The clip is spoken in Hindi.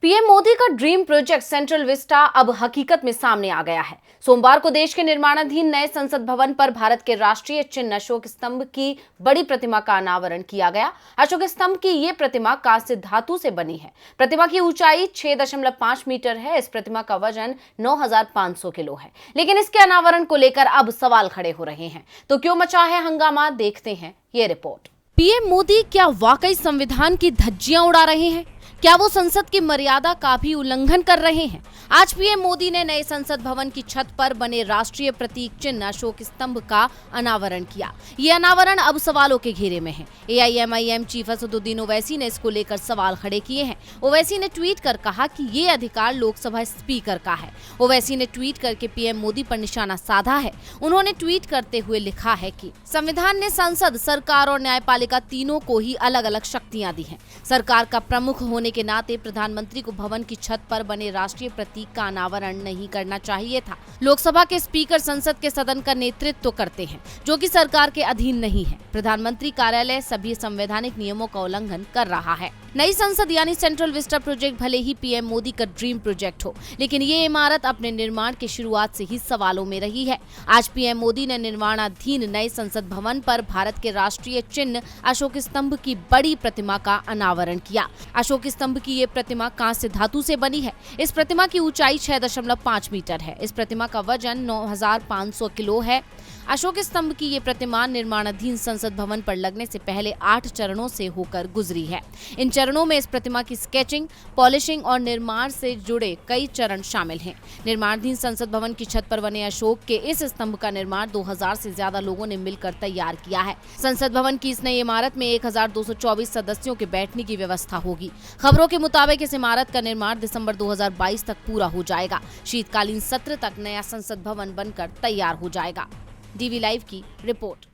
पीएम मोदी का ड्रीम प्रोजेक्ट सेंट्रल विस्टा अब हकीकत में सामने आ गया है। सोमवार को देश के निर्माणाधीन नए संसद भवन पर भारत के राष्ट्रीय चिन्ह अशोक स्तंभ की बड़ी प्रतिमा का अनावरण किया गया। अशोक स्तंभ की ये प्रतिमा कांस्य धातु से बनी है। प्रतिमा की ऊंचाई 6.5 मीटर है। इस प्रतिमा का वजन 9,500 किलो है। लेकिन इसके अनावरण को लेकर अब सवाल खड़े हो रहे हैं। तो क्यों मचा है हंगामा, देखते हैं ये रिपोर्ट। पीएम मोदी क्या वाकई संविधान की धज्जियां उड़ा रहे हैं? क्या वो संसद की मर्यादा का भी उल्लंघन कर रहे हैं? आज पीएम मोदी ने नए संसद भवन की छत पर बने राष्ट्रीय प्रतीक चिन्ह अशोक स्तंभ का अनावरण किया। ये अनावरण अब सवालों के घेरे में है। एआईएमआईएम चीफ असदुद्दीन ओवैसी ने इसको लेकर सवाल खड़े किए हैं। ओवैसी ने ट्वीट कर कहा कि ये अधिकार लोकसभा स्पीकर का है। ओवैसी ने ट्वीट करके पीएम मोदी पर निशाना साधा है। उन्होंने ट्वीट करते हुए लिखा है कि संविधान ने संसद, सरकार और न्यायपालिका तीनों को ही अलग अलग शक्तियां दी हैं। सरकार का प्रमुख होने के नाते प्रधानमंत्री को भवन की छत पर बने राष्ट्रीय प्रतीक का अनावरण नहीं करना चाहिए था। लोकसभा के स्पीकर संसद के सदन का नेतृत्व करते हैं, जो कि सरकार के अधीन नहीं है। प्रधानमंत्री कार्यालय सभी संवैधानिक नियमों का उल्लंघन कर रहा है। नई संसद यानी सेंट्रल विस्टा प्रोजेक्ट भले ही पीएम मोदी का ड्रीम प्रोजेक्ट हो, लेकिन ये इमारत अपने निर्माण की शुरुआत से ही सवालों में रही है। आज पीएम मोदी ने निर्माणाधीन नए संसद भवन पर भारत के राष्ट्रीय चिन्ह अशोक स्तंभ की बड़ी प्रतिमा का अनावरण किया। अशोक स्तंभ की ये प्रतिमा कांस्य धातु से बनी है। इस प्रतिमा की ऊंचाई 6.5 मीटर है। इस प्रतिमा का वजन 9,500 किलो है। अशोक स्तंभ की ये प्रतिमा निर्माणाधीन संसद भवन पर लगने से पहले 8 चरणों से होकर गुजरी है। इन चरणों में इस प्रतिमा की स्केचिंग, पॉलिशिंग और निर्माण से जुड़े कई चरण शामिल हैं। निर्माणाधीन संसद भवन की छत पर बने अशोक के इस स्तंभ का निर्माण 2000 से ज्यादा लोगों ने मिलकर तैयार किया है। संसद भवन की इस नई इमारत में 1224 सदस्यों के बैठने की व्यवस्था होगी। खबरों के मुताबिक इस इमारत का निर्माण दिसंबर 2022 तक पूरा हो जाएगा। शीतकालीन सत्र तक नया संसद भवन बनकर तैयार हो जाएगा। डीवी लाइव की रिपोर्ट।